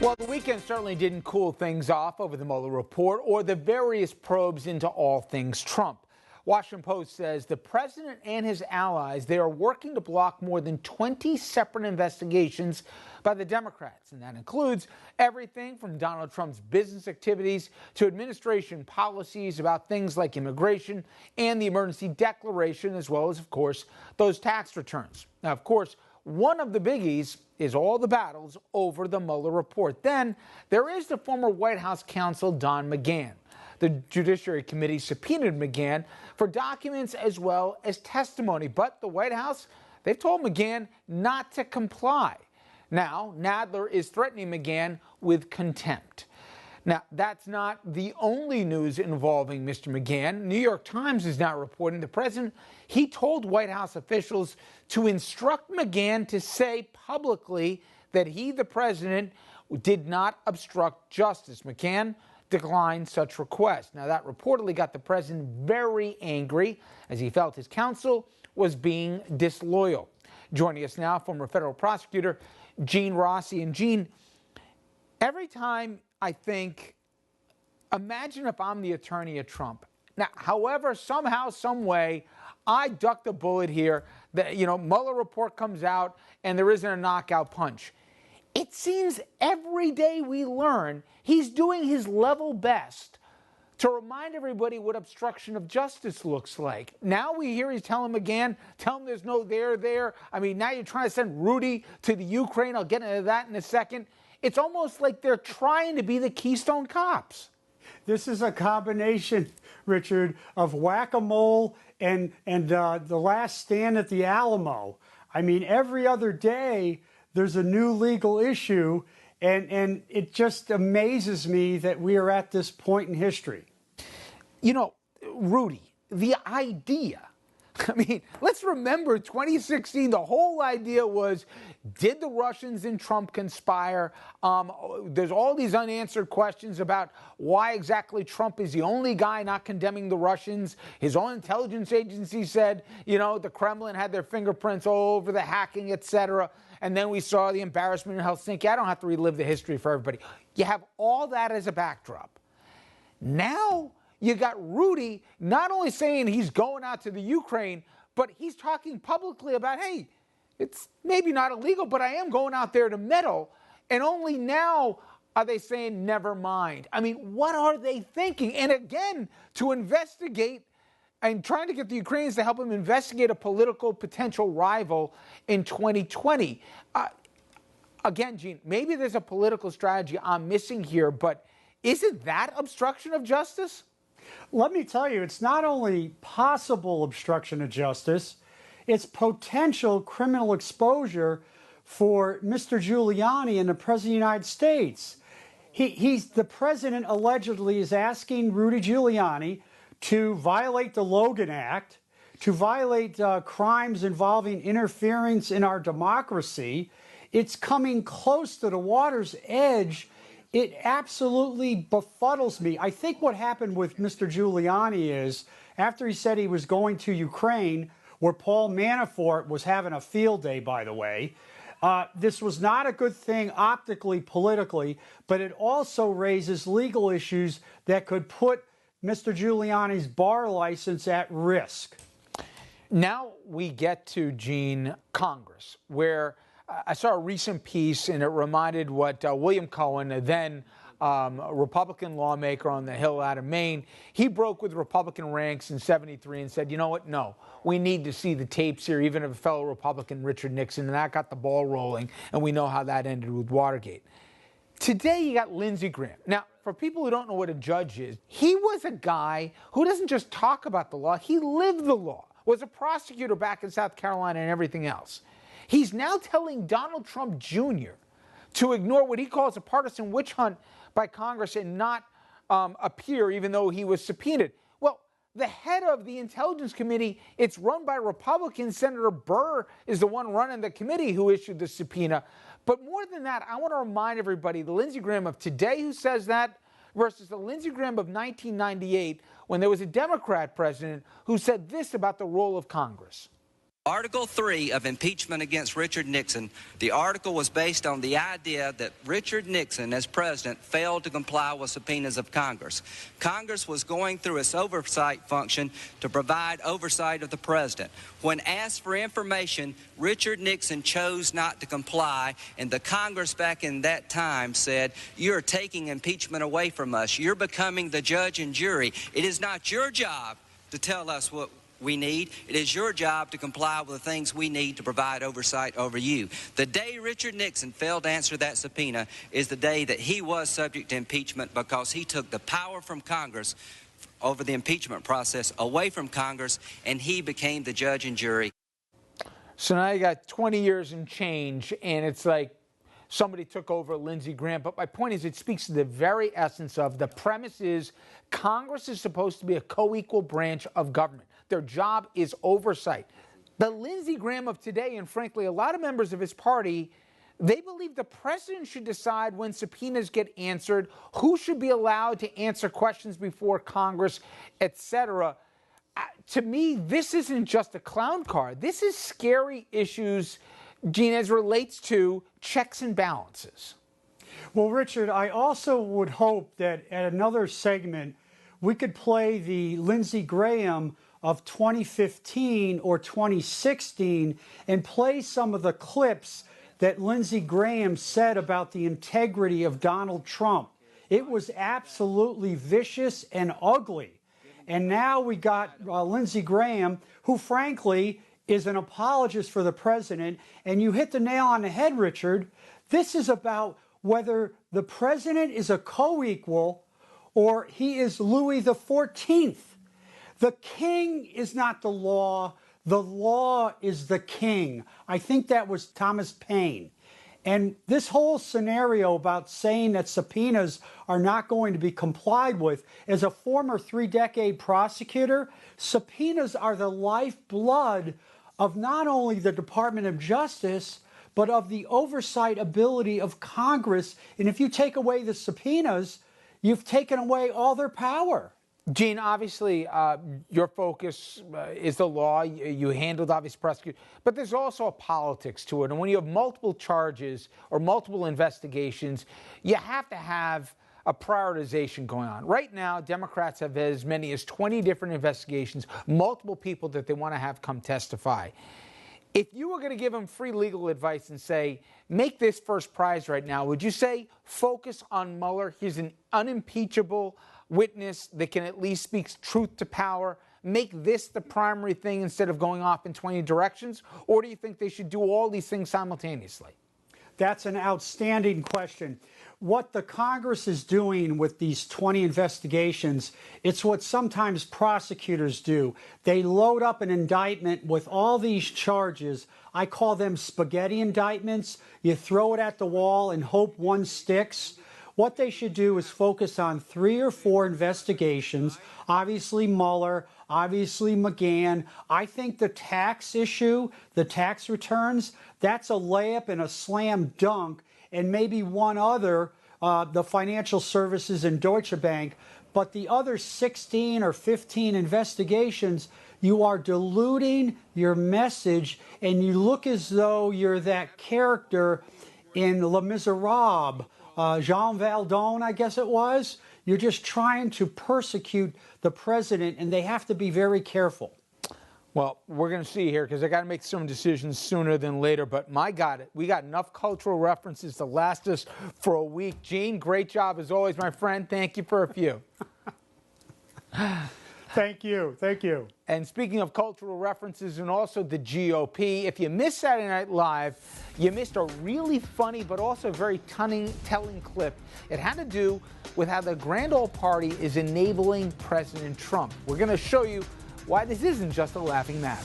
Well, the weekend certainly didn't cool things off over the Mueller Report or the various probes into all things Trump. Washington Post says the president and his allies, they are working to block more than 20 separate investigations by the Democrats. And that includes everything from Donald Trump's business activities to administration policies about things like immigration and the emergency declaration, as well as, of course, those tax returns. Now, of course, one of the biggies is all the battles over the Mueller report. Then there is the former White House counsel, Don McGahn. The Judiciary Committee subpoenaed McGahn for documents as well as testimony. But the White House, they've told McGahn not to comply. Now, Nadler is threatening McGahn with contempt. Now, that's not the only news involving Mr. McGahn. New York Times is now reporting the president, he told White House officials to instruct McGahn to say publicly that he, the president, did not obstruct justice. McGahn declined such request. Now, that reportedly got the president very angry as he felt his counsel was being disloyal. Joining us now, former federal prosecutor Gene Rossi. And Gene, every time I think, imagine if I'm the attorney at Trump. Now, however, somehow, some way, I ducked a bullet here. Mueller report comes out and there isn't a knockout punch. It seems every day we learn he's doing his level best to remind everybody what obstruction of justice looks like. Now we hear he's telling McGahn, tell him there's no there. I mean, now you're trying to send Rudy to the Ukraine. I'll get into that in a second. It's almost like they're trying to be the Keystone Cops. This is a combination, Richard, of whack-a-mole and the last stand at the Alamo. I mean, every other day there's a new legal issue, and it just amazes me that we are at this point in history. You know, Rudy, the idea, I mean, let's remember 2016, the whole idea was, did the Russians and Trump conspire? There's all these unanswered questions about why exactly Trump is the only guy not condemning the Russians. His own intelligence agency said, the Kremlin had their fingerprints all over the hacking, etc. And then we saw the embarrassment in Helsinki. I don't have to relive the history for everybody. You have all that as a backdrop. Now you got Rudy not only saying he's going out to the Ukraine, but he's talking publicly about, hey, it's maybe not illegal, but I am going out there to meddle. And only now are they saying, never mind. I mean, what are they thinking? And again, to investigate and trying to get the Ukrainians to help him investigate a political potential rival in 2020. Again, Gene, maybe there's a political strategy I'm missing here, but isn't that obstruction of justice? Let me tell you, it's not only possible obstruction of justice, it's potential criminal exposure for Mr. Giuliani and the President of the United States. The President allegedly is asking Rudy Giuliani to violate the Logan Act, to violate crimes involving interference in our democracy. It's coming close to the water's edge. It absolutely befuddles me. I think what happened with Mr. Giuliani is, after he said he was going to Ukraine, where Paul Manafort was having a field day, by the way, this was not a good thing optically, politically, but it also raises legal issues that could put Mr. Giuliani's bar license at risk. Now we get to, Gene, Congress, where I saw a recent piece, and it reminded what William Cohen, a then Republican lawmaker on the Hill out of Maine, he broke with Republican ranks in '73 and said, you know what, no, we need to see the tapes here, even of a fellow Republican, Richard Nixon, and that got the ball rolling, and we know how that ended with Watergate. Today you got Lindsey Graham. Now, for people who don't know what a judge is, he was a guy who doesn't just talk about the law, he lived the law, was a prosecutor back in South Carolina and everything else. He's now telling Donald Trump Jr. to ignore what he calls a partisan witch hunt by Congress and not appear even though he was subpoenaed. Well, the head of the Intelligence Committee, it's run by Republicans. Senator Burr is the one running the committee who issued the subpoena. But more than that, I want to remind everybody the Lindsey Graham of today who says that versus the Lindsey Graham of 1998 when there was a Democrat president who said this about the role of Congress. Article 3 of impeachment against Richard Nixon, the article was based on the idea that Richard Nixon, as president, failed to comply with subpoenas of Congress. Congress was going through its oversight function to provide oversight of the president. When asked for information, Richard Nixon chose not to comply, and the Congress back in that time said, "You're taking impeachment away from us. You're becoming the judge and jury. It is not your job to tell us what we need. It is your job to comply with the things we need to provide oversight over you." The day Richard Nixon failed to answer that subpoena is the day that he was subject to impeachment, because he took the power from Congress over the impeachment process away from Congress, and he became the judge and jury. So now you got 20 years and change, and it's like somebody took over Lindsey Graham. But my point is, it speaks to the very essence of the premise is Congress is supposed to be a co-equal branch of government. Their job is oversight. The Lindsey Graham of today, and frankly, a lot of members of his party, they believe the president should decide when subpoenas get answered, who should be allowed to answer questions before Congress, etc. To me, this isn't just a clown car. This is scary issues, Gene, as relates to checks and balances. Well, Richard, I also would hope that at another segment, we could play the Lindsey Graham of 2015 or 2016 and play some of the clips that Lindsey Graham said about the integrity of Donald Trump. It was absolutely vicious and ugly. And now we got Lindsey Graham, who frankly is an apologist for the president. And you hit the nail on the head, Richard. This is about whether the president is a co-equal or he is Louis XIV. The king is not the law is the king. I think that was Thomas Paine. And this whole scenario about saying that subpoenas are not going to be complied with, as a former 3-decade prosecutor, subpoenas are the lifeblood of not only the Department of Justice, but of the oversight ability of Congress. And if you take away the subpoenas, you've taken away all their power. Gene, obviously, your focus is the law. You handled obvious prosecution, but there's also a politics to it. And when you have multiple charges or multiple investigations, you have to have a prioritization going on. Right now, Democrats have as many as 20 different investigations, multiple people that they want to have come testify. If you were going to give them free legal advice and say, make this first prize right now, would you say focus on Mueller? He's an unimpeachable witness that can at least speak truth to power. Make this the primary thing instead of going off in 20 directions? Or do you think they should do all these things simultaneously? That's an outstanding question. What the Congress is doing with these 20 investigations, it's what sometimes prosecutors do. They load up an indictment with all these charges. I call them spaghetti indictments. You throw it at the wall and hope one sticks. What they should do is focus on 3 or 4 investigations. Obviously Mueller, obviously McGahn. I think the tax issue, the tax returns, that's a layup and a slam dunk, and maybe one other, the financial services and Deutsche Bank. But the other 16 or 15 investigations, you are diluting your message, and you look as though you're that character in Les Miserables. Jean Valdon, I guess it was. You're just trying to persecute the president, and they have to be very careful. Well, we're going to see here because I got to make some decisions sooner than later. But my God, we got enough cultural references to last us for a week. Gene, great job as always, my friend. Thank you for a few. Thank you. Thank you. And speaking of cultural references and also the GOP, if you missed Saturday Night Live, you missed a really funny but also very telling clip. It had to do with how the Grand Ole Party is enabling President Trump. We're going to show you why this isn't just a laughing matter.